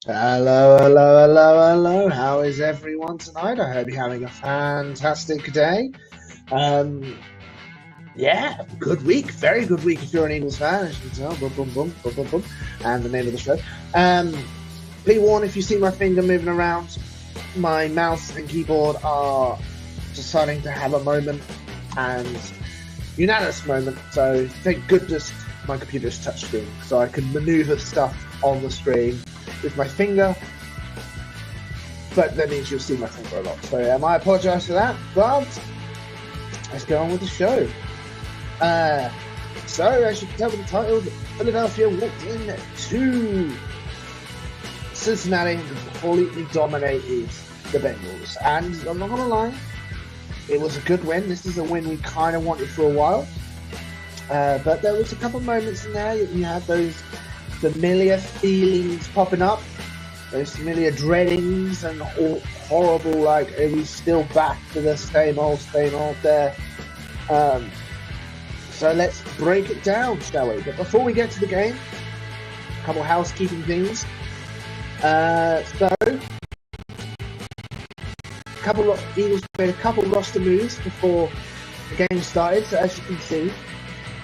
Hello, hello, hello, hello. How is everyone tonight? I hope you're having a fantastic day. Um, yeah, good week, very good week if you're an Eagles fan, as you can tell. Boom, boom, boom, boom, boom, boom, and the name of the show. Be warned if you see my finger moving around, my mouse and keyboard are deciding to have a moment, and unanimous moment. So thank goodness my computer's touchscreen, so I can maneuver stuff on the screen with my finger, but that means you'll see my finger a lot. So I apologise for that, but let's go on with the show. So as you can tell with the title, Philadelphia walked in to Cincinnati and completely dominated the Bengals. And I'm not going to lie, it was a good win. This is a win we kind of wanted for a while. But there was a couple of moments in there that you had those familiar feelings popping up, those familiar dreadings and horrible, like, are we still back to the same old there? So let's break it down, shall we? But before we get to the game, a couple of housekeeping things. Eagles made a couple roster moves before the game started. So as you can see,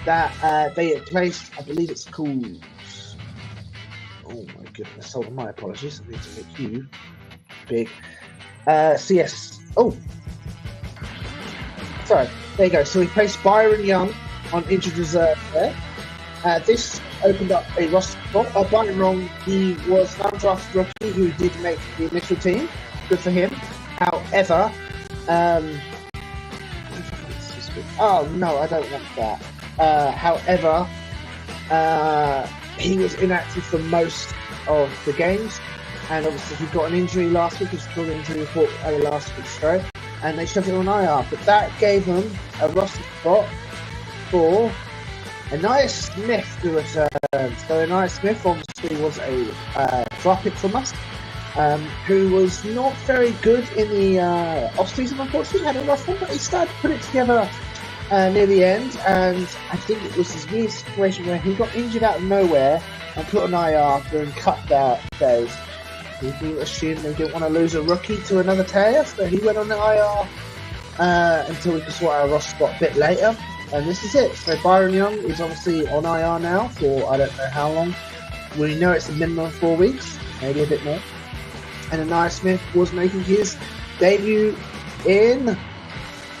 that they had placed, I believe it's called. Oh my goodness! Hold on, my apologies. I need to make you big. CS. Oh, sorry. There you go. So we placed Byron Young on injured reserve there. This opened up a roster spot. Byron Young, he was an undrafted rookie who did make the initial team. Good for him. However, oh no, I don't want that. However, he was inactive for most of the games, and obviously he got an injury last week, according to the report last week's show, and they shoved it on IR. But that gave them a roster spot for Anais Smith to return. So Anais Smith obviously was a draft pick from us, who was not very good in the off-season, unfortunately. Had a rough one, but he started to put it together near the end, and I think it was this weird situation where he got injured out of nowhere and put on IR during cutback days. People assumed they didn't want to lose a rookie to another tear, so he went on the IR until we could sort out a roster spot a bit later, and this is it. So Byron Young is obviously on IR now for I don't know how long. We know it's a minimum of 4 weeks, maybe a bit more. And Anais Smith was making his debut in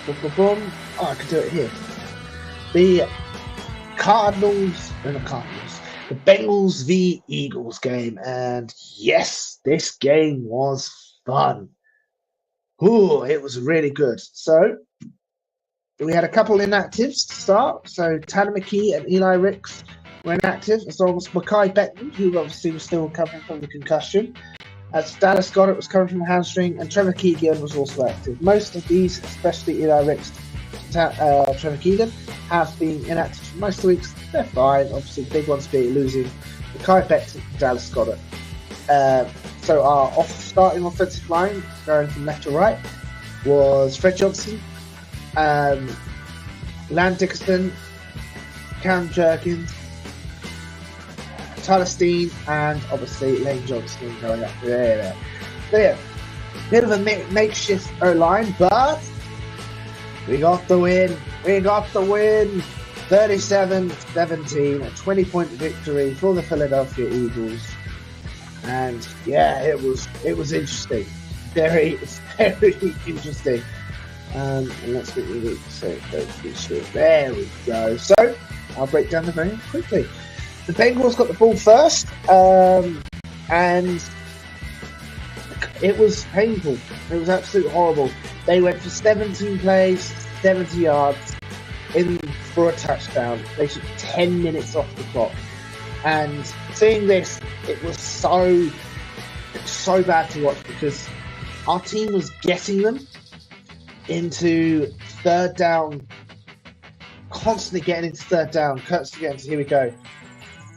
oh, I can do it here. The the Bengals v Eagles game, and yes, this game was fun. Ooh, it was really good. So we had a couple inactives to start. So Tanner McKee and Eli Ricks were inactive, as well as Mekhi Becton, who obviously was still recovering from the concussion. As Dallas Goedert was coming from a hamstring, and Trevor Keegan was also active. Most of these, especially Eli Ricks, Trevor Keegan, have been inactive for most of the weeks. They're fine. Obviously, the big ones being losing Mekhi Becton and Dallas Goedert. So our starting offensive line, going from left to right, was Fred Johnson, Land Dickerson, Cam Jerkins, Tyler Steen, and obviously Lane Johnson going up there. So yeah, bit of a makeshift O-line, but we got the win. 37-17, a 20-point victory for the Philadelphia Eagles. And yeah, it was interesting. Very, very interesting. And let's get rid of there we go. So I'll break down the game quickly. The Bengals got the ball first, and it was painful. It was absolutely horrible. They went for 17 plays, 70 yards in for a touchdown. They took 10 minutes off the clock. And seeing this, it was so bad to watch, because our team was getting them into third down, constantly getting into third down. Here we go.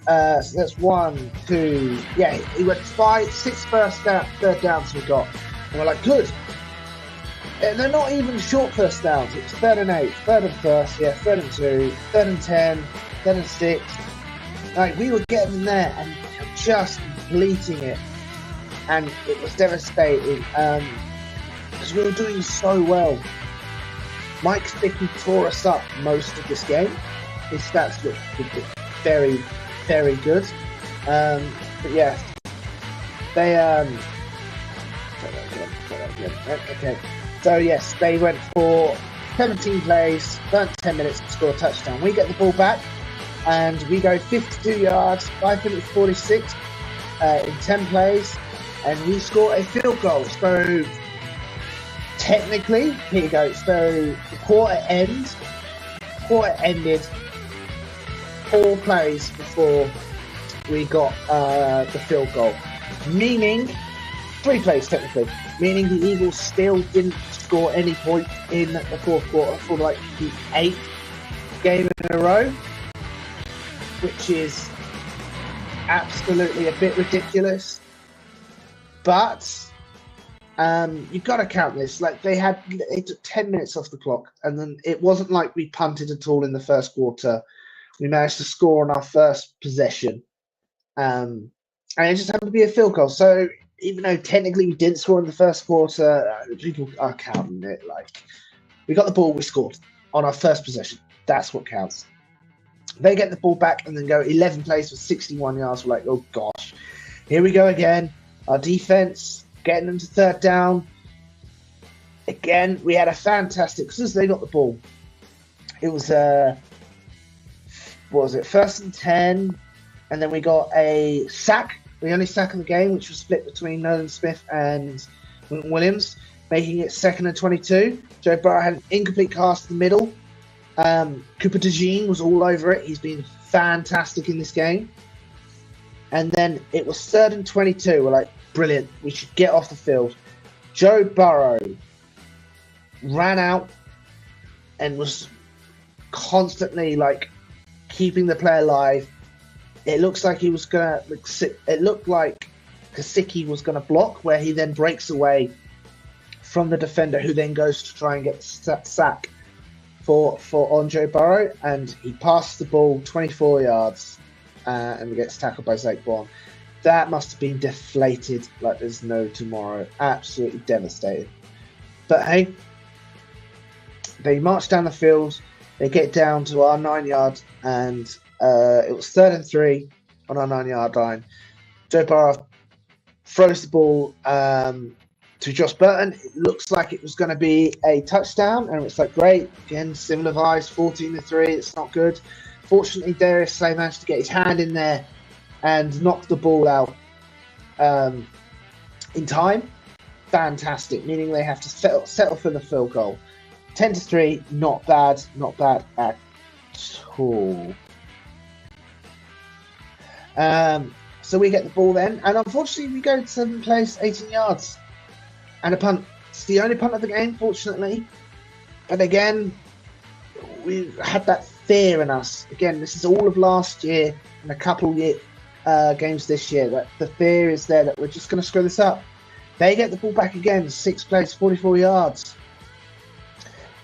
So that's 1, 2. Yeah, he went 6 third downs we got. And we're like, good. And they're not even short first downs. It's 3rd and 8, 3rd and 1st, yeah, 3rd and 2, 3rd and 10, 3rd and 6. Like, we were getting there and just completing it. and it was devastating because we were doing so well. Mike Sticky tore us up most of this game. His stats looked very, very good. But yeah, they okay. So yes, they went for 17 plays, burnt 10 minutes to score a touchdown. We get the ball back, and we go 52 yards, 5 minutes 46 in 10 plays, and we score a field goal. So technically, here you go. So the quarter ended 4 plays before we got the field goal, meaning 3 plays technically, meaning the Eagles still didn't score any points in the fourth quarter for like the 8th game in a row, which is absolutely a bit ridiculous. But you've got to count this. Like it took 10 minutes off the clock, and then it wasn't like we punted at all in the first quarter. We managed to score on our first possession, and it just happened to be a field goal. So even though technically we didn't score in the first quarter, people are counting it. Like, we got the ball, we scored on our first possession. That's what counts. They get the ball back and then go 11 plays for 61 yards. We're like, oh gosh, here we go again. Our defense getting them to third down. Again, we had a fantastic, as soon as they got the ball, it was what was it, 1st and 10, and then we got a sack. The only sack of the game, which was split between Nolan Smith and Williams, making it 2nd and 22. Joe Burrow had an incomplete pass to the middle. Cooper DeJean was all over it. He's been fantastic in this game. And then it was 3rd and 22. We're like, brilliant. We should get off the field. Joe Burrow ran out and was constantly like keeping the play alive. It looks like he was gonna. It looked like Kasicki was gonna block, where he then breaks away from the defender, who then goes to try and get the sack for Joe Burrow, and he passes the ball 24 yards and gets tackled by Zach Bond. That must have been deflated like there's no tomorrow. Absolutely devastated. But hey, they march down the field. They get down to our 9-yard, and it was 3rd and 3 on our 9-yard line. Joe Burrow throws the ball to Josh Burton. It looks like it was going to be a touchdown, and it's like, great. Again, similar vibes, 14-3. It's not good. Fortunately, Darius Slay managed to get his hand in there and knock the ball out in time. Fantastic, meaning they have to settle for the field goal. 10-3, not bad at all. So we get the ball then, and unfortunately we go to 7 plays, 18 yards, and a punt. It's the only punt of the game, fortunately. But again, we had that fear in us. Again, this is all of last year and a couple of games this year, that the fear is there that we're just going to screw this up. They get the ball back again, 6 plays, 44 yards.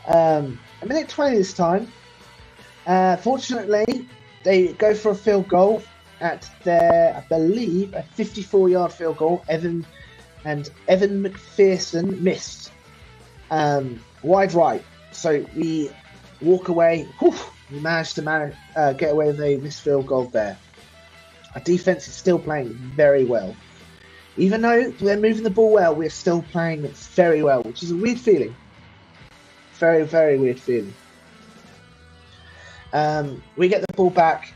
A minute 20 this time. Fortunately, they go for a field goal at their, I believe, a 54-yard field goal. Evan McPherson missed wide right. So we walk away. We managed to get away with a missed field goal there. Our defense is still playing very well. Even though they're moving the ball well, we're still playing very well, which is a weird feeling. Very, very weird feeling. We get the ball back,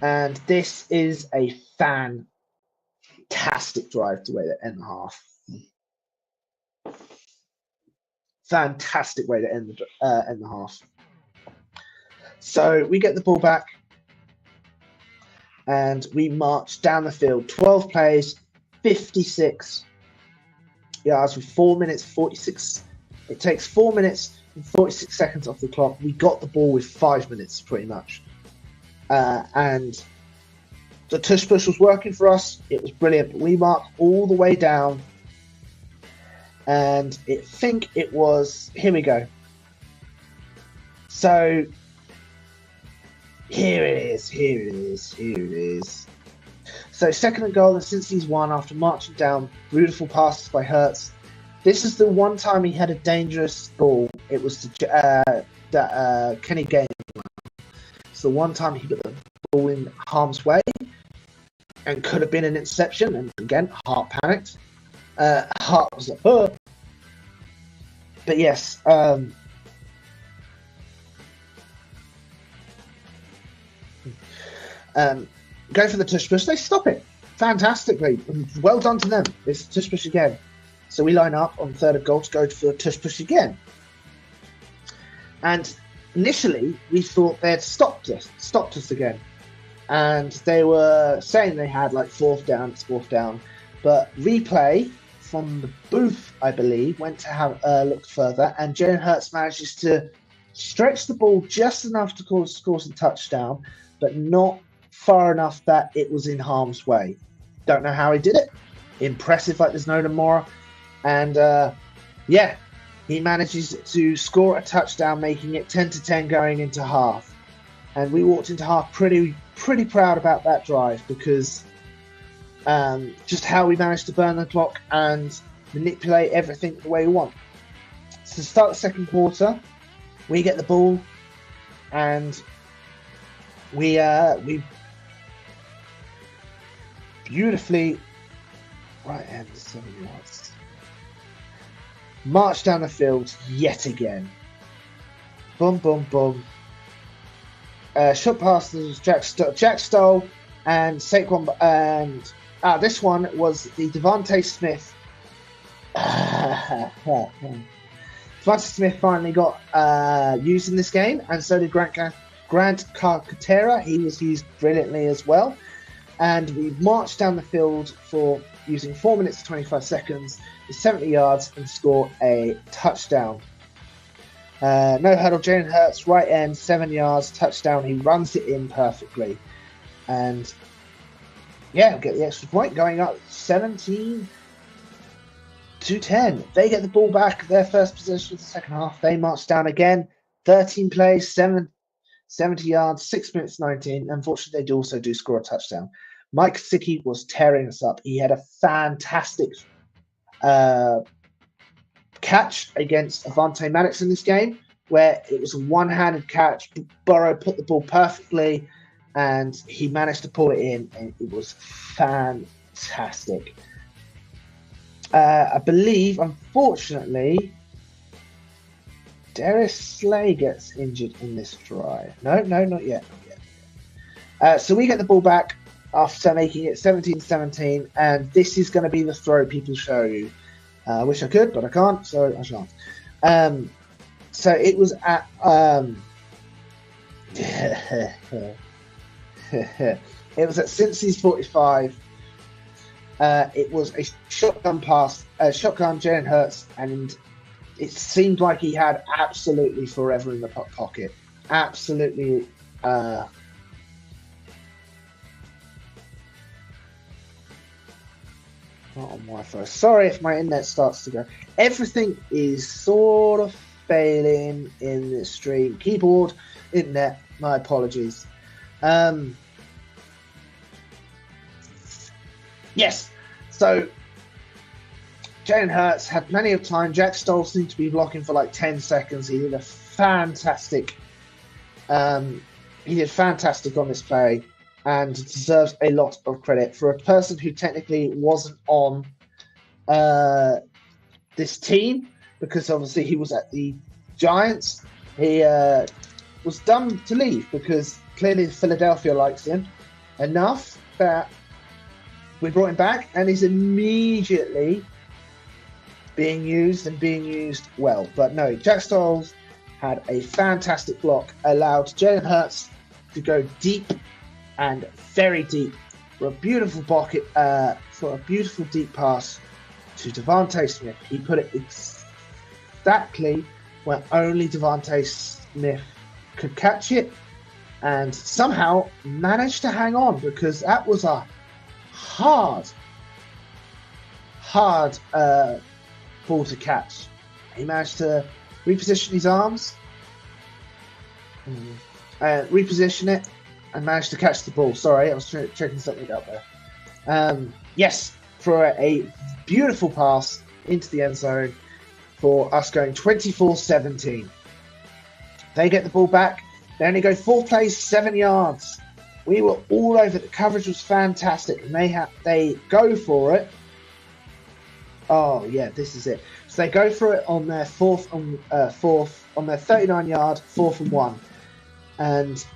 and this is a fantastic drive to end the half. Fantastic way to end the half. So we get the ball back, and we march down the field. 12 plays, 56 yards with 4 minutes 46. It takes 4 minutes and 46 seconds off the clock. We got the ball with 5 minutes, pretty much. And the tush push was working for us. It was brilliant. We marked all the way down. And I think it was, here we go. So here it is. So second and goal, and since he's won after marching down, beautiful passes by Hurts. This is the one time he had a dangerous ball. It was that Kenny Gaines. It's the one time he put the ball in harm's way and could have been an interception. And again, Hart panicked. Hart was like, oh. But yes, go for the tush push. They stop it fantastically. Well done to them. It's a tush push again. So we line up on third and goal to go for the tush push again. And initially, we thought they'd stopped us again. And they were saying they had like fourth down. But replay from the booth, I believe, went to have a look further. And Jalen Hurts manages to stretch the ball just enough to score some touchdown, but not far enough that it was in harm's way. Don't know how he did it. Impressive like there's no tomorrow. And he manages to score a touchdown, making it 10-10 going into half. And we walked into half pretty proud about that drive because just how we managed to burn the clock and manipulate everything the way we want. So to start the second quarter, we get the ball and we beautifully right hand 7 yards. March down the field yet again. Boom, boom, boom. Shot past Jack Stoll and Saquon. And this one was the Devontae Smith. Devontae Smith finally got used in this game, and so did Grant Calcaterra. He was used brilliantly as well. And we marched down the field for using 4 minutes and 25 seconds, 70 yards, and score a touchdown. No huddle, Jalen Hurts, right end, 7 yards, touchdown. He runs it in perfectly. And get the extra point, going up 17-10. They get the ball back, their first possession of the second half. They march down again, 13 plays, 70 yards, 6 minutes 19. Unfortunately, they also do score a touchdown. Mike Gesicki was tearing us up. He had a fantastic catch against Avonte Maddox in this game, where it was a one-handed catch. Burrow put the ball perfectly, and he managed to pull it in, and it was fantastic. I believe, unfortunately, Darius Slay gets injured in this drive. No, not yet. So we get the ball back after making it 17-17, and this is going to be the throw people show you. I wish I could, but I can't, so I shan't. So it was at Cincy's 45. It was a shotgun pass, shotgun Jalen Hurts, and it seemed like he had absolutely forever in the pocket. Absolutely. Not on Wi-Fi. Sorry if my internet starts to go. Everything is sort of failing in this stream. Keyboard, internet, my apologies. Yes. So Jalen Hurts had plenty of time. Jack Stoll seemed to be blocking for like 10 seconds. He did a fantastic on this play and deserves a lot of credit for a person who technically wasn't on this team, because obviously he was at the Giants. He was done to leave because clearly Philadelphia likes him enough that we brought him back, and he's immediately being used well. But no, Jack Stoll had a fantastic block, allowed Jalen Hurts to go deep and very deep for a beautiful pocket, for a beautiful deep pass to Devontae Smith. He put it exactly where only Devontae Smith could catch it, and somehow managed to hang on, because that was a hard ball to catch. He managed to reposition his arms, reposition it, and managed to catch the ball. Sorry, I was checking something out there. Yes, for a beautiful pass into the end zone for us going 24-17. They get the ball back. They only go 4 plays, 7 yards. We were all over. The coverage was fantastic, and they go for it. Oh yeah, this is it. So they go for it on their fourth on their 39-yard 4th and 1, and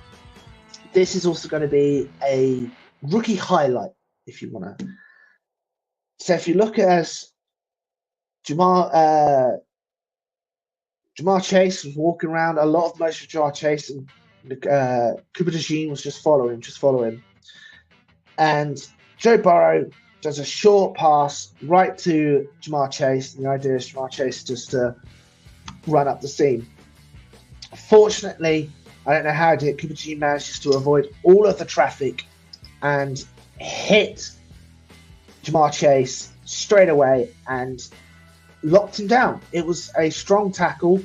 this is also going to be a rookie highlight if you want to. So if you look at us, Jamar Chase was walking around. A lot of motion for Jamar Chase, and Cooper DeJean was just following. And Joe Burrow does a short pass right to Jamar Chase. And the idea is Jamar Chase just to run up the seam. Fortunately, I don't know how it did. Cooper DeJean manages to avoid all of the traffic and hit Jamar Chase straight away and locked him down. It was a strong tackle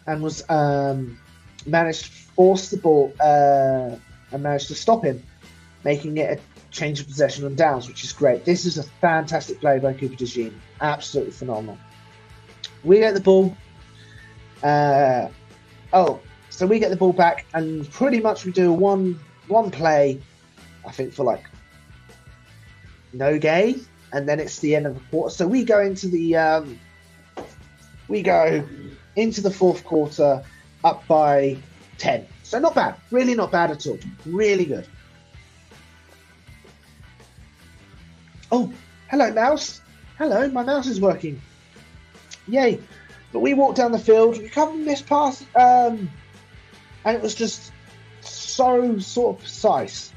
and was managed to force the ball and managed to stop him, making it a change of possession on downs, which is great. This is a fantastic play by Cooper DeJean. Absolutely phenomenal. We get the ball. So we get the ball back, and pretty much we do one play, I think, for like no gain, and then it's the end of the quarter. So we go into the fourth quarter up by 10. So not bad, really not bad at all. Really good. Oh, hello, mouse. Hello, my mouse is working. Yay. But we walked down the field, we covered this pass, and it was just so sort of precise.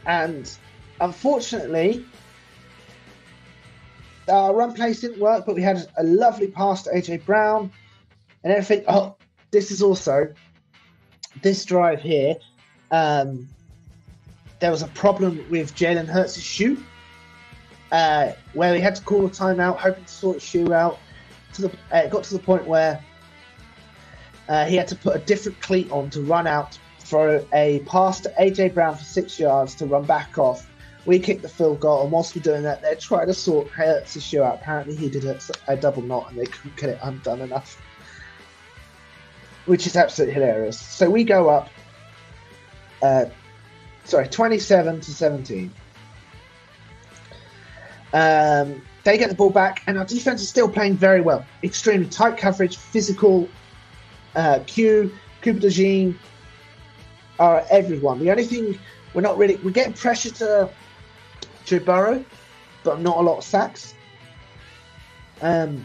And unfortunately, our run plays didn't work, but we had a lovely pass to AJ Brown and everything. Oh, this is also this drive here. There was a problem with Jalen Hurts' shoe, where he had to call a timeout, hoping to sort his shoe out. It got to the point where he had to put a different cleat on to run out, throw a pass to AJ Brown for 6 yards to run back off. We kicked the field goal, and whilst we're doing that, they're trying to sort Hurts' shoe out. Apparently, he did a double knot, and they couldn't get it undone enough, which is absolutely hilarious. So we go up, 27-17. They get the ball back, and our defense is still playing very well. Extremely tight coverage, physical. Cooper DeJean, everyone. The only thing we're getting pressure to Joe Burrow, but not a lot of sacks. But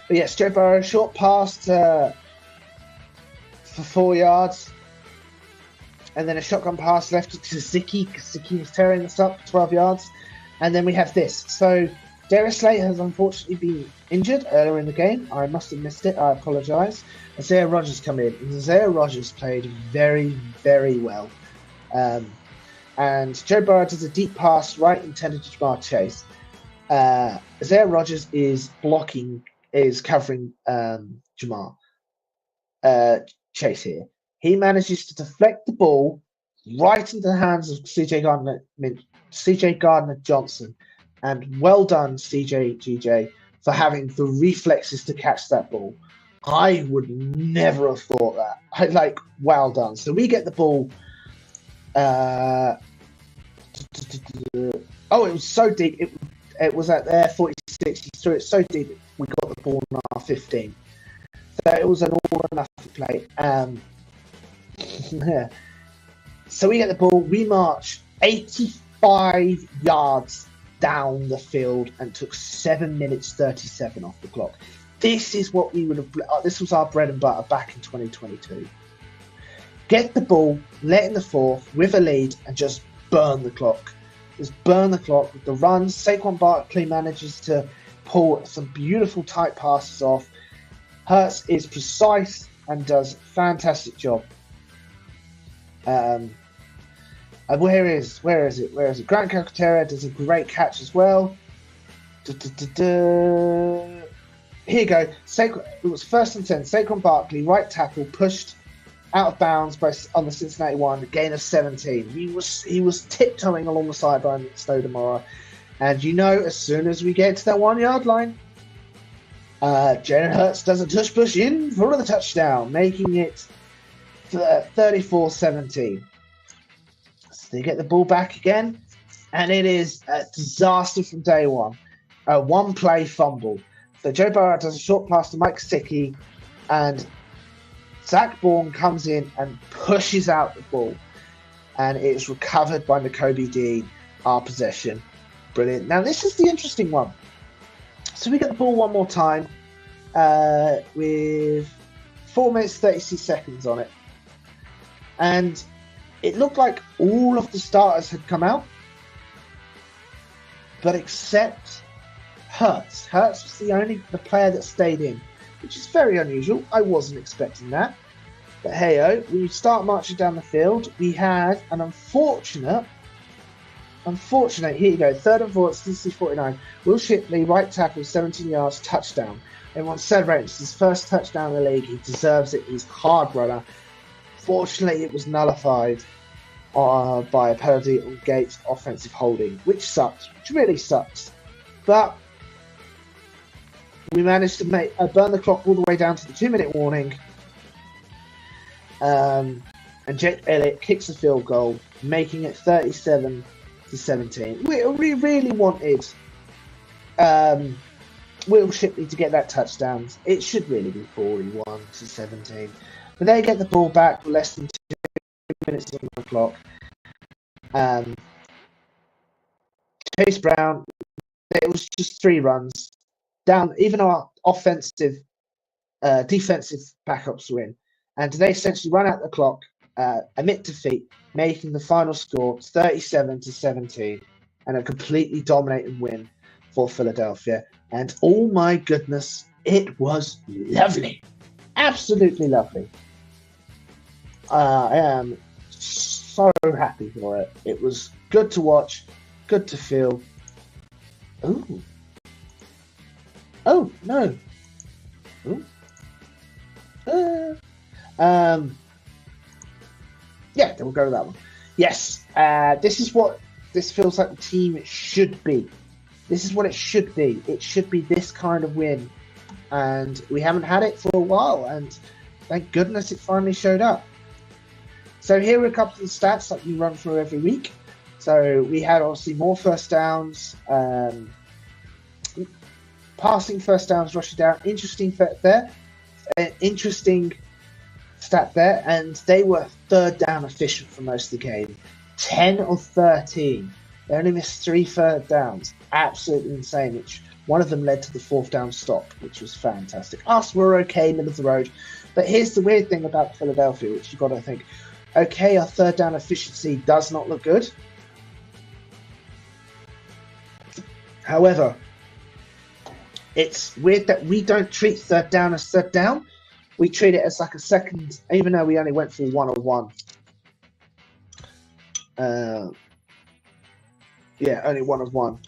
yes, Joe Burrow, short pass for 4 yards, and then a shotgun pass left to Zicky, because Zicky was tearing us up for 12 yards. And then we have this. So Darius Slate has unfortunately been injured earlier in the game. I must have missed it. I apologise. Isaiah Rodgers come in, and Isaiah Rodgers played very, very well. And Joe Burrow does a deep pass right intended to Jamar Chase. Isaiah Rodgers is covering Jamar Chase here. He manages to deflect the ball right into the hands of CJ Gardner-Johnson. And well done, CJ for having the reflexes to catch that ball. I would never have thought that. Well done. So we get the ball. It was so deep. It was at their 46. He threw it so deep. We got the ball in our 15. So it was an all or nothing play. So we get the ball. We march 85 yards down the field and took 7 minutes 37 off the clock. This is what we would have. This was our bread and butter back in 2022. Get the ball, let in the fourth with a lead, and just burn the clock. Just burn the clock with the runs. Saquon Barkley manages to pull some beautiful tight passes off. Hurts is precise and does a fantastic job. And where is it? Grant Calcaterra does a great catch as well. Here you go. It was 1st and 10. Saquon Barkley, right tackle, pushed out of bounds on the Cincinnati one, a gain of 17. He was tiptoeing along the sideline at Stoudemire. And as soon as we get to that 1 yard line, Jalen Hurts does a tush push in for the touchdown, making it 34-17. So they get the ball back again, and it is a disaster from day one. A one-play fumble. So Joe Burrow does a short pass to Mike Gesicki, and Zach Bourne comes in and pushes out the ball, and it is recovered by Nakobe Dean, our possession. Brilliant. Now, this is the interesting one. So we get the ball one more time with 4 minutes 36 seconds on it. And it looked like all of the starters had come out, but except Hurts. Hurts was the player that stayed in, which is very unusual. I wasn't expecting that. But hey-oh, we start marching down the field. We had an unfortunate, here you go, 3rd and 4 at Cincinnati 49. Will Shipley, right tackle, 17 yards, touchdown. Everyone celebrates his first touchdown in the league. He deserves it. He's a hard runner. Fortunately, it was nullified by a penalty on Gates' offensive holding, which sucks, which really sucks. But we managed to burn the clock all the way down to the 2-minute warning. And Jake Elliott kicks a field goal, making it 37-17. We really wanted Will Shipley to get that touchdown. It should really be 41-17. But they get the ball back with less than 2 minutes on the clock. Chase Brown, it was just 3 runs down. Even our defensive backups were in. And they essentially run out the clock, admit defeat, making the final score 37-17, and a completely dominating win for Philadelphia. And oh my goodness, it was lovely. Absolutely lovely. I am so happy for it. It was good to watch, good to feel. Ooh. Oh, no. Ooh. Yeah, then we'll go with that one. Yes, this is what this feels like the team should be. This is what it should be. It should be this kind of win. And we haven't had it for a while, and thank goodness it finally showed up. So here are a couple of the stats that we run through every week. So we had obviously more first downs, passing first downs, rushing down. Interesting stat there, and they were 3rd down efficient for most of the game. 10 of 13. They only missed 3 third downs. Absolutely insane, which one of them led to the 4th down stop, which was fantastic. Us were okay, middle of the road. But here's the weird thing about Philadelphia, which you've got to think, okay, our 3rd down efficiency does not look good. However, it's weird that we don't treat 3rd down as 3rd down. We treat it as like a second, even though we only went for 1-on-1. Only 1-on-1.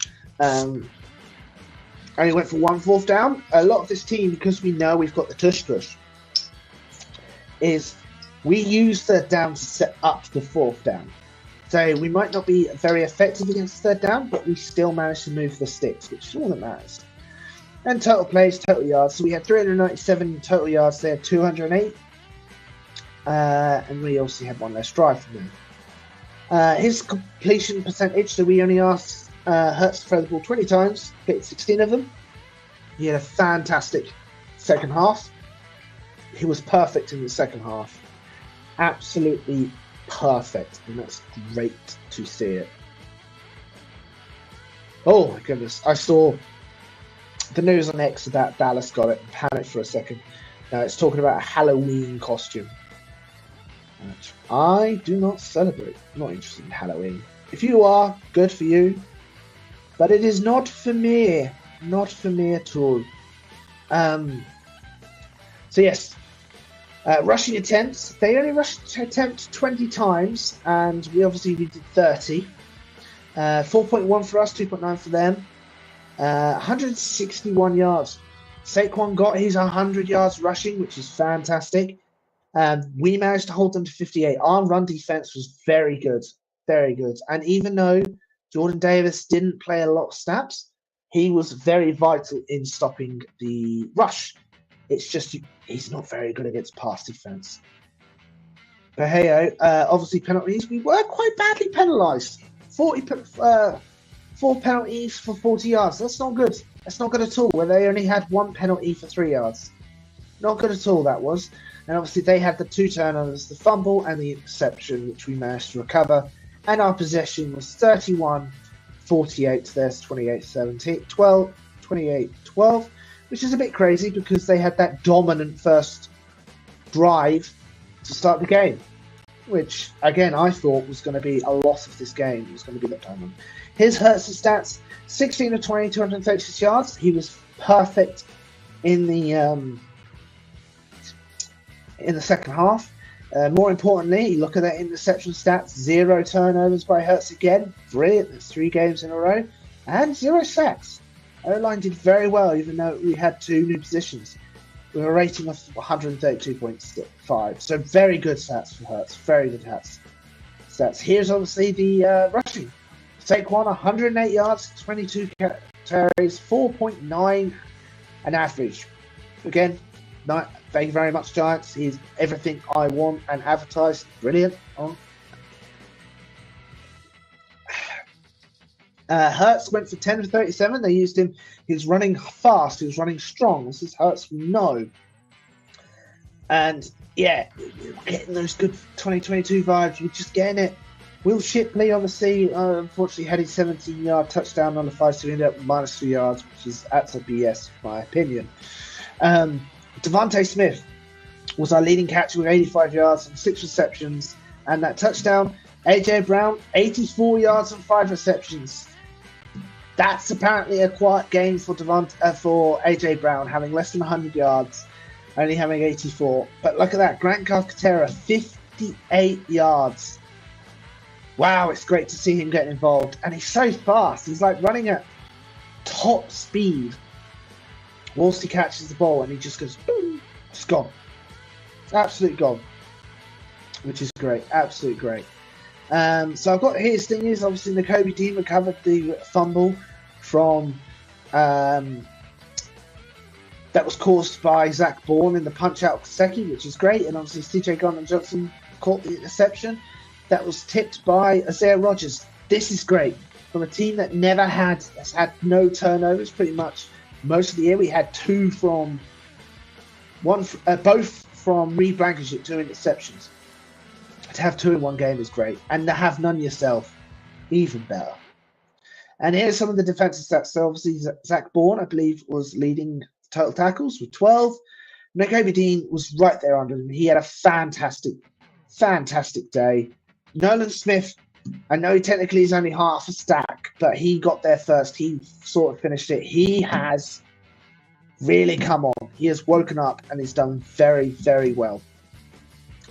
Only went for 1 4th down. A lot of this team, because we know we've got the tush push, is we use 3rd down to set up the 4th down. So we might not be very effective against 3rd down, but we still manage to move the sticks, which is all that matters. And total plays, total yards. So we had 397 total yards. They had 208. And we also had 1 less drive from them. His completion percentage, so we only asked Hurts to throw the ball 20 times, hit 16 of them. He had a fantastic second half. He was perfect in the second half. Absolutely perfect. And that's great to see it. Oh my goodness. I saw the news on X about Dallas got it and panicked for a second. Now it's talking about a Halloween costume. I do not celebrate. I'm not interested in Halloween. If you are, good for you. But it is not for me. Not for me at all. So yes. Rushing attempts. They only rushed attempt 20 times. And we obviously did 30. 4.1 for us, 2.9 for them. 161 yards. Saquon got his 100 yards rushing, which is fantastic. We managed to hold them to 58. Our run defense was very good, very good. And even though Jordan Davis didn't play a lot of snaps, he was very vital in stopping the rush. It's just he's not very good against pass defense. But hey, obviously penalties. We were quite badly penalised. 4 penalties for 40 yards. That's not good. That's not good at all. Where they only had 1 penalty for 3 yards. Not good at all, that was. And obviously they had the 2 turnovers, the fumble and the interception, which we managed to recover. And our possession was 31-48 to theirs 28-12, which is a bit crazy because they had that dominant first drive to start the game, which, again, I thought was going to be a lot of this game. It was going to be the dominant. His Hurts' stats, 16 of 20, 236 yards. He was perfect in the second half. More importantly, you look at that interception stats, 0 turnovers by Hurts again. Brilliant. That's 3 games in a row. And 0 sacks. O-line did very well, even though we had 2 new positions. With a rating of 132.5. So very good stats for Hurts. Very good stats. Here's obviously the rushing. Saquon, 108 yards, 22 carries, 4.9 an average. Again, thank you very much, Giants. He's everything I want and advertised. Brilliant. Hurts went for 10 of 37. They used him. He was running fast. He was running strong. This is Hurts we know. And yeah, getting those good 2022 vibes. We're just getting it. Will Shipley, obviously, unfortunately had his 17-yard touchdown on the 5, so he ended up with minus 3 yards, which is absolute BS, in my opinion. Devontae Smith was our leading catcher with 85 yards and 6 receptions, and that touchdown. AJ Brown, 84 yards and 5 receptions. That's apparently a quiet game for AJ Brown, having less than 100 yards, only having 84. But look at that, Grant Calcaterra, 58 yards. Wow, it's great to see him getting involved. And he's so fast. He's like running at top speed. Whilst he catches the ball and he just goes, boom, it's gone. It's absolute gone. Which is great. Absolute great. So I've got his thing is obviously Nakobe Dean recovered the fumble from that was caused by Zach Bourne in the punch out of Kaseki, which is great. And obviously CJ Gardner-Johnson caught the interception. That was tipped by Isaiah Rodgers. This is great. From a team that has had no turnovers pretty much most of the year. We had both from Reed Blankenship, 2 interceptions. To have 2 in one game is great. And to have none yourself, even better. And here's some of the defensive stats. So obviously Zach Bourne, I believe, was leading total tackles with 12. Nakobe Dean was right there under him. He had a fantastic day. Nolan Smith, I know technically he's only half a stack, but he got there first. He sort of finished it. He has really come on. He has woken up and he's done very, very well.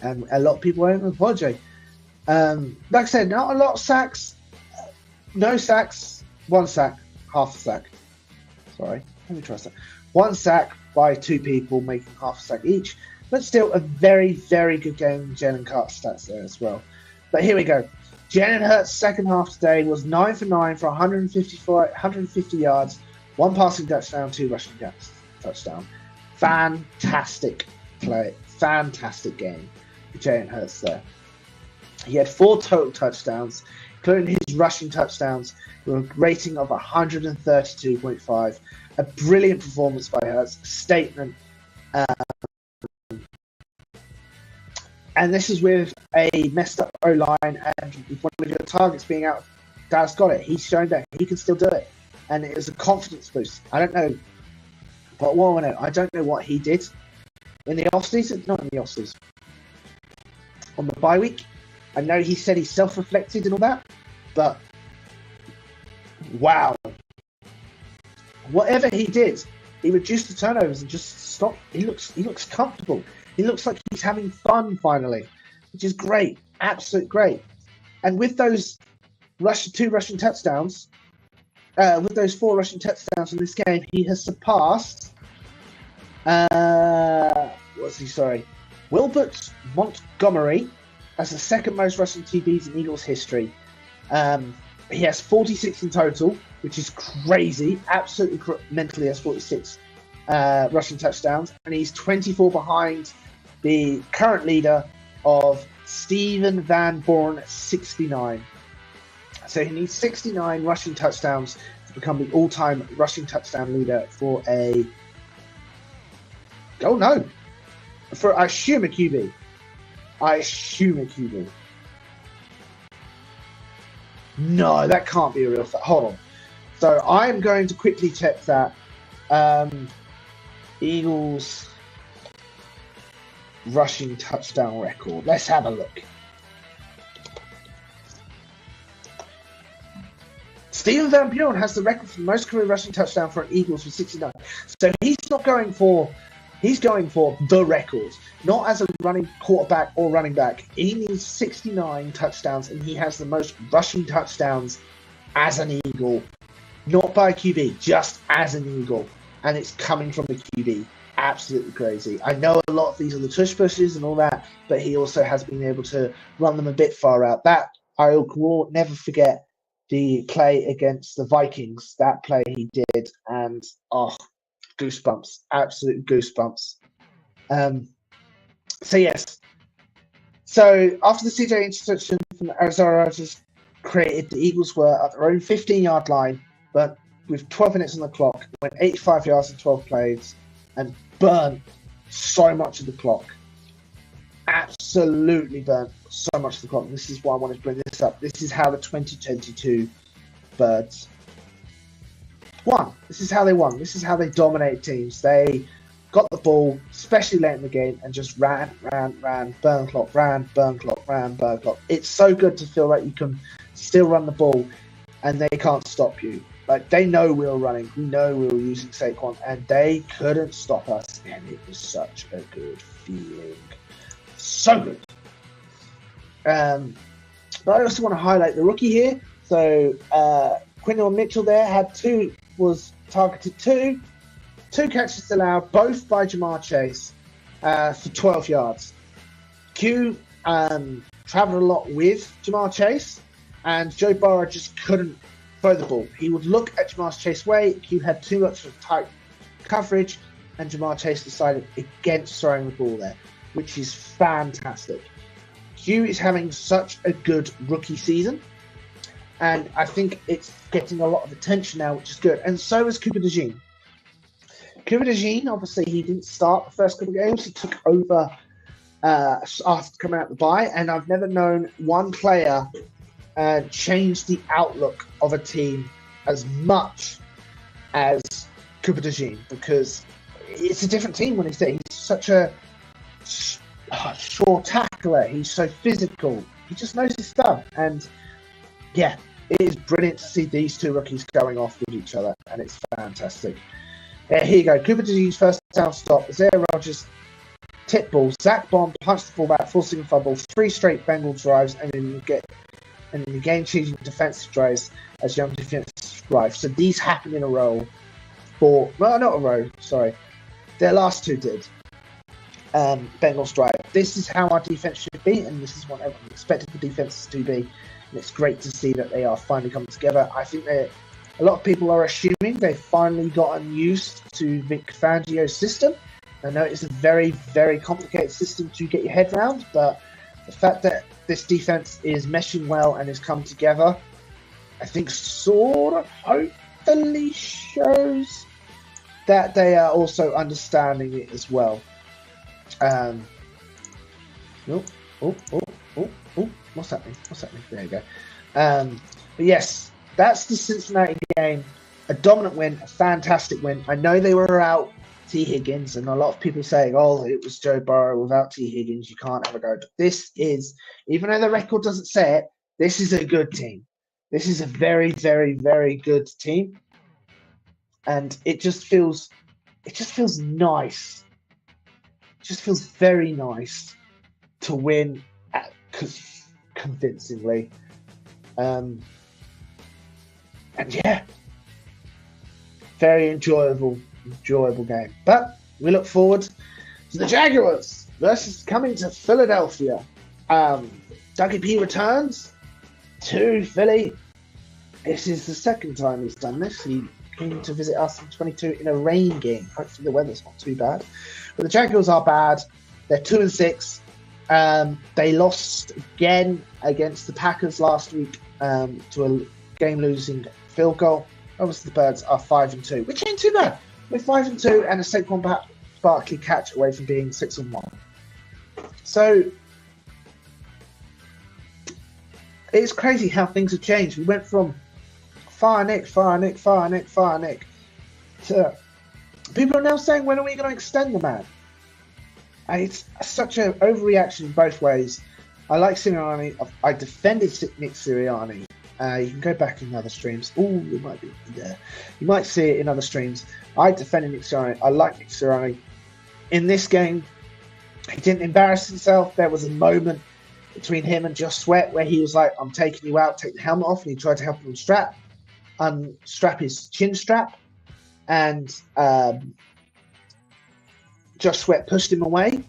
And a lot of people won't apologize. Like I said, not a lot of sacks. No sacks. 1 sack. Half a sack. Sorry. Let me try that. 1 sack by 2 people, making half a sack each. But still a very, very good game. Jalen Hurts stats there as well. But here we go. Jalen Hurts' second half today was 9 for 9 for 150 yards, 1 passing touchdown, 2 rushing touchdown. Fantastic play. Fantastic game for Jalen Hurts there. He had 4 total touchdowns, including his rushing touchdowns, with a rating of 132.5. A brilliant performance by Hurts. A statement. And this is with a messed up O-line and with one of your targets being out. Dallas got it. He's shown that he can still do it. And it was a confidence boost. I don't know. But I don't know what he did in the off-season. Not in the off-season. On the bye week. I know he said he self-reflected and all that. But, wow. Whatever he did, he reduced the turnovers and just stopped. He looks comfortable. He looks like he's having fun finally, which is great. Absolute great. And with those 2 rushing touchdowns, with those 4 rushing touchdowns in this game, he has surpassed. Wilbert Montgomery has the second most rushing TDs in Eagles history. He has 46 in total, which is crazy. Absolutely mentally has 46 rushing touchdowns. And he's 24 behind the current leader of Steven Van Born at 69. So he needs 69 rushing touchdowns to become the all-time rushing touchdown leader for a... Oh, no. For, I assume, a QB. No, that can't be a real fact. Hold on. So I'm going to quickly check that. Eagles rushing touchdown record. Let's have a look. Steven Van Buren has the record for the most career rushing touchdown for an Eagles with 69. So he's going for the record, not as a running quarterback or running back. He needs 69 touchdowns, and he has the most rushing touchdowns as an Eagle, not by a QB, just as an Eagle, and it's coming from the QB. Absolutely crazy. I know a lot of these are the tush pushes and all that, but he also has been able to run them a bit far out. That I will never forget the play against the Vikings. That play he did, and goosebumps, absolute goosebumps. So yes. So after the CJ interception from the Arizona Rodgers created, the Eagles were at their own 15-yard line, but with 12 minutes on the clock, went 85 yards in 12 plays, and burnt so much of the clock. Absolutely burnt so much of the clock. This is why I wanted to bring this up. This is how the 2022 Birds won. This is how they won. This is how they dominated teams. They got the ball, especially late in the game, and just ran, burn clock. It's so good to feel like you can still run the ball and they can't stop you. Like, they know we were running. We know we were using Saquon, and they couldn't stop us, and it was such a good feeling. So good. But I also want to highlight the rookie here. So, Quinton Mitchell there was targeted two catches allowed, both by Jamar Chase, for 12 yards. Q traveled a lot with Jamar Chase, and Joe Burrow just couldn't throw the ball. He would look at Jamar Chase's way. Q had too much of tight coverage, and Jamar Chase decided against throwing the ball there, which is fantastic. Q is having such a good rookie season, and I think it's getting a lot of attention now, which is good. And so is Cooper DeJean. Cooper DeJean, obviously, he didn't start the first couple of games. He took over after coming out the bye, and I've never known one player change the outlook of a team as much as Cooper DeJean, because it's a different team when he's there. He's such a sure tackler. He's so physical. He just knows his stuff. And yeah, it is brilliant to see these two rookies going off with each other, and it's fantastic. Here you go. Cooper DeJean's first down stop. Isaiah Rodgers tip ball. Zach Bond punched the ball back, forcing a fumble. 3 straight Bengal drives, and then you get the game-changing defensive drives as young defensive drives. So these happen in a row. Not a row. Sorry, their last two did. Bengals drive. This is how our defense should be, and this is what everyone expected the defenses to be. And it's great to see that they are finally coming together. I think that a lot of people are assuming they've finally gotten used to Vic Fangio's system. I know it's a very, very complicated system to get your head around, but the fact that this defense is meshing well and has come together, I think sort of hopefully shows that they are also understanding it as well. What's happening? There you go. But yes, that's the Cincinnati game. A dominant win, a fantastic win. I know they were out T. Higgins, and a lot of people saying, oh, it was Joe Burrow without T. Higgins. You can't have a go. But this is, even though the record doesn't say it, this is a good team. This is a very, very, very good team. And it just feels nice. It just feels very nice to win convincingly. And yeah, very enjoyable game. But we look forward to the Jaguars. versus coming to Philadelphia. Dougie P returns to Philly. This is the second time he's done this. He came to visit us in 22 in a rain game. Hopefully the weather's not too bad. But the Jaguars are bad. They're 2-6. They lost again against the Packers last week to a game-losing field goal. Obviously, the Birds are 5-2, which ain't too bad. We're 5-2 and a Saquon Barkley catch away from being 6-1. So it's crazy how things have changed. We went from fire Nick to people are now saying, when are we going to extend the man? And it's such an overreaction both ways. I like Sirianni. I defended Nick Sirianni. You can go back in other streams. Oh, it might be there. You might see it in other streams. I defended Nick Sirianni. I like Nick Sirianni. In this game, he didn't embarrass himself. There was a moment between him and Josh Sweat where he was like, I'm taking you out, take the helmet off. And he tried to help him unstrap his chin strap. And Josh Sweat pushed him away.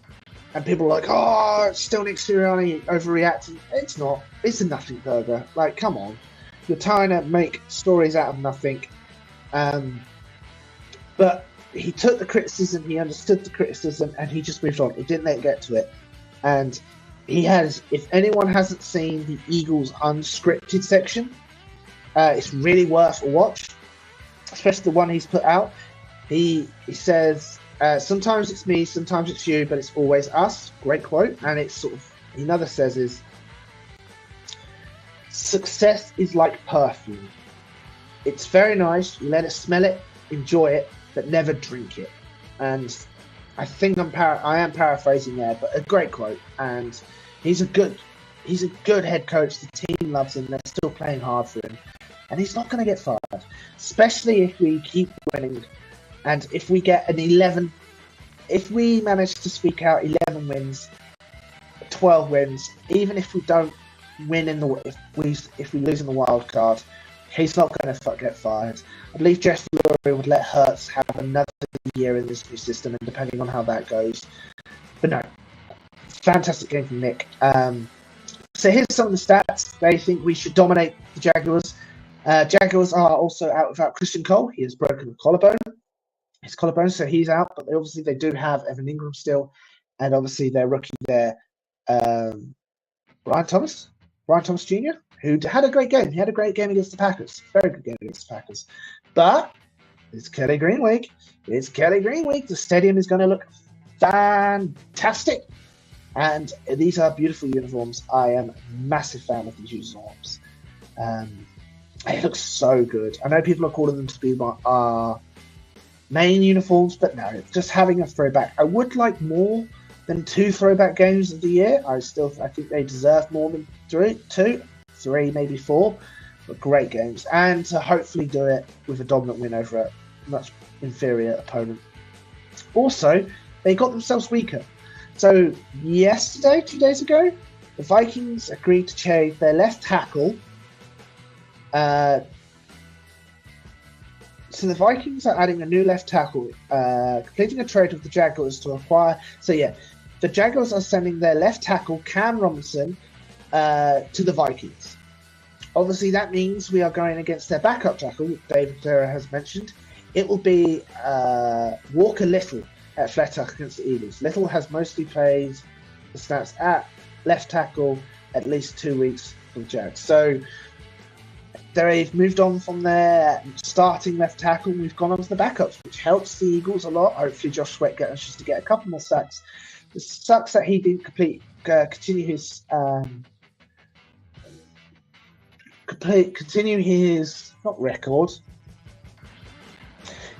And people were like, oh, it's still Nick Sirianni overreacting. It's not. It's a nothing burger. Like, come on. You're trying to make stories out of nothing. But he took the criticism, he understood the criticism, and he just moved on. He didn't let it get to it. And he has, if anyone hasn't seen the Eagles unscripted section, it's really worth a watch, especially the one he's put out. He says, sometimes it's me, sometimes it's you, but it's always us. Great quote. And it's sort of, another says is, success is like perfume. It's very nice. You let it smell it, enjoy it, but never drink it. And I think I am paraphrasing there, but a great quote. And he's a good head coach. The team loves him. They're still playing hard for him. And he's not going to get fired, especially if we keep winning. And if we get an 11, if we manage to squeak out 11 wins, 12 wins, even if we don't win if we lose in the wild card, he's not going to get fired. I believe Jeff Lurie would let Hurts have another year in this new system, and depending on how that goes. But no, fantastic game from Nick. So here's some of the stats. They think we should dominate the Jaguars. Jaguars are also out without Christian Cole. He has broken a collarbone. His collarbone, so he's out. But they do have Evan Ingram still, and obviously their rookie there, Brian Thomas Jr., who had a great game. He had a great game against the Packers. Very good game against the Packers. But it's Kelly Green week. The stadium is going to look fantastic. And these are beautiful uniforms. I am a massive fan of these uniforms. It looks so good. I know people are calling them to be our main uniforms, but no, just having a throwback. I would like more than 2 throwback games of the year. I think they deserve more than 3, maybe 4, but great games. And to hopefully do it with a dominant win over a much inferior opponent. Also, they got themselves weaker. So yesterday, 2 days ago, the Vikings agreed to trade their left tackle. So the Vikings are adding a new left tackle, completing a trade with the Jaguars to acquire. So yeah, the Jaguars are sending their left tackle, Cam Robinson, to the Vikings. Obviously, that means we are going against their backup tackle, David Ferrer has mentioned. It will be Walker Little at flat tackle against the Eagles. Little has mostly played the snaps at left tackle at least 2 weeks for the Jags. So they've moved on from their starting left tackle. We've gone on to the backups, which helps the Eagles a lot. Hopefully, Josh Sweat gets to get a couple more sacks. It sucks that he didn't continue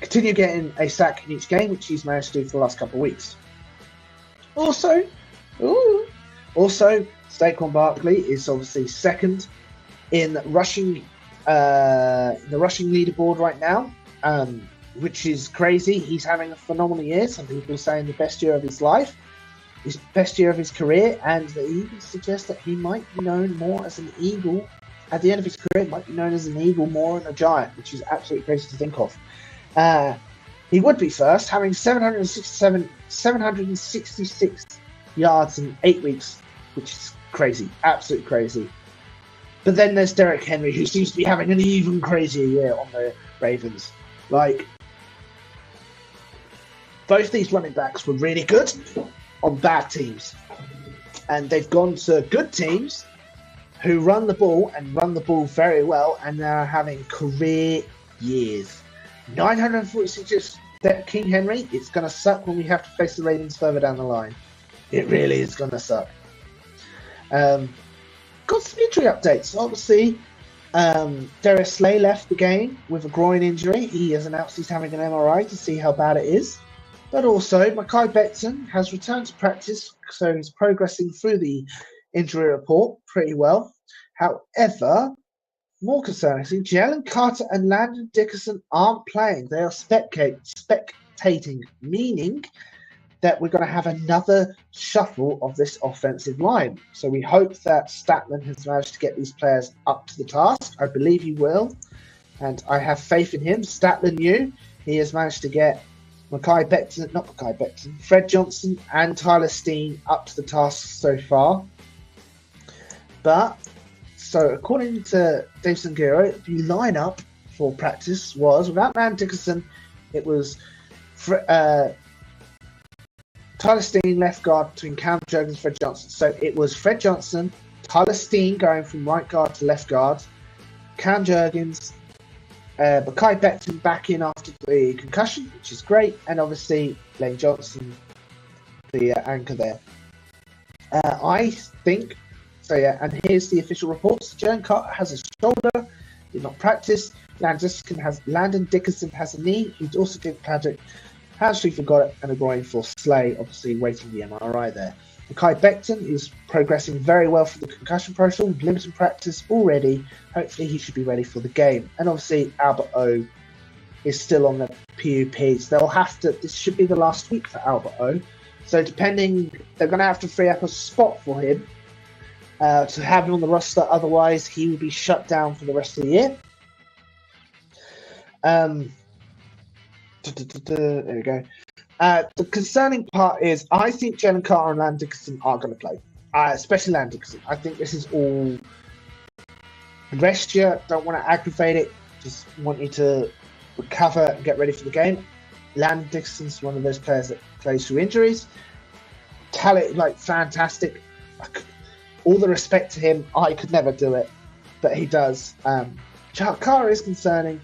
continue getting a sack in each game, which he's managed to do for the last couple of weeks. Also, Saquon Barkley is obviously second in rushing, the rushing leaderboard right now, which is crazy. He's having a phenomenal year. Some people are saying the best year of his life, his best year of his career, and the Eagles suggest that he might be known more as an Eagle at the end of his career. Might be known as an Eagle more than a Giant, which is absolutely crazy to think of. He would be first, having 766 yards in 8 weeks, which is crazy, absolutely crazy. But then there's Derrick Henry, who seems to be having an even crazier year on the Ravens. Like, both these running backs were really good on bad teams. And they've gone to good teams who run the ball and run the ball very well, and they're having career years. 946 King Henry, it's going to suck when we have to face the Ravens further down the line. It really is going to suck. Got some injury updates. Obviously, Darius Slay left the game with a groin injury. He has announced he's having an MRI to see how bad it is. But also, Mekhi Becton has returned to practice, so he's progressing through the injury report pretty well. However, more concerning, Jalen Carter and Landon Dickerson aren't playing. They are spectating, meaning that we're going to have another shuffle of this offensive line. So we hope that Statman has managed to get these players up to the task. I believe he will, and I have faith in him. Statman knew he has managed to get Fred Johnson and Tyler Steen up to the task so far. But, so according to Dave Sangiro, the lineup for practice was, without Landon Dickerson, it was Tyler Steen left guard between Cam Jurgens and Fred Johnson. So it was Fred Johnson, Tyler Steen going from right guard to left guard, Cam Jurgens, Mekhi Becton back in after the concussion, which is great, and obviously Lane Johnson, the anchor there. I think, so yeah, and here's the official reports. Jalen Carter has a shoulder, did not practice. Landon Dickerson has a knee. He also did practice. Hamstring for Goddard and a groin for Slay, obviously waiting the MRI there. Mekhi Becton is progressing very well for the concussion protocol, limited practice already. Hopefully he should be ready for the game. And obviously Albert O is still on the PUPs. They'll have to, this should be the last week for Albert O. So depending, they're going to have to free up a spot for him to have him on the roster. Otherwise he will be shut down for the rest of the year. There we go. The concerning part is I think Jalen Carter and Landon Dickerson are going to play, especially Landon Dickerson. I think this is all rest you. Don't want to aggravate it. Just want you to recover and get ready for the game. Landon Dickerson's one of those players that plays through injuries. Talent, like fantastic. All the respect to him. I could never do it, but he does. Carter is concerning.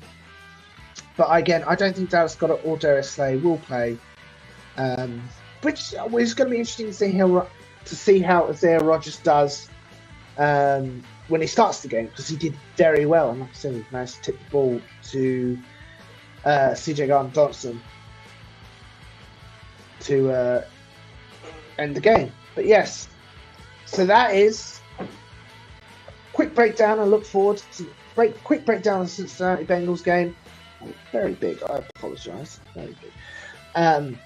But again, I don't think Dallas Goedert or Darius Slay will play, which is going to be interesting to see how Isaiah Rodgers does when he starts the game, because he did very well. And like I said, he managed to tip the ball to CJ Gardner-Johnson to end the game. But yes, so that is a quick breakdown. I look forward to quick breakdown of the Cincinnati Bengals game. Very big, I apologise. Very big. And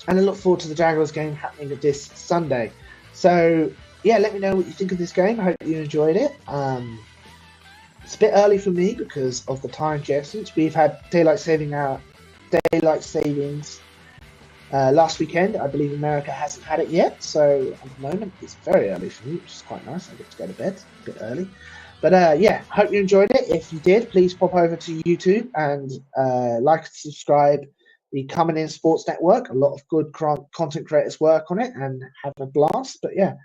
I look forward to the Jaguars game happening this Sunday. So, yeah, let me know what you think of this game. I hope you enjoyed it. It's a bit early for me because of the time difference. We've had daylight savings last weekend. I believe America hasn't had it yet. So, at the moment, it's very early for me, which is quite nice. I get to go to bed a bit early. But yeah, hope you enjoyed it. If you did, please pop over to YouTube and like and subscribe the Coming In Sports Network. A lot of good content creators work on it and have a blast. But yeah,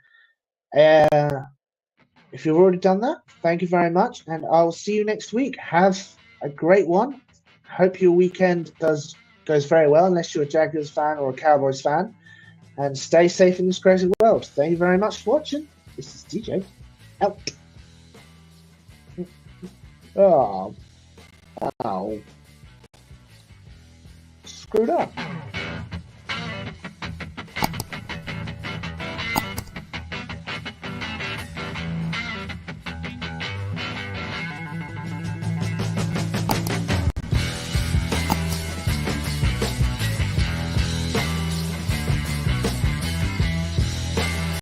if you've already done that, thank you very much. And I'll see you next week. Have a great one. Hope your weekend goes very well, unless you're a Jaguars fan or a Cowboys fan. And stay safe in this crazy world. Thank you very much for watching. This is DJ out. Oh, screwed up.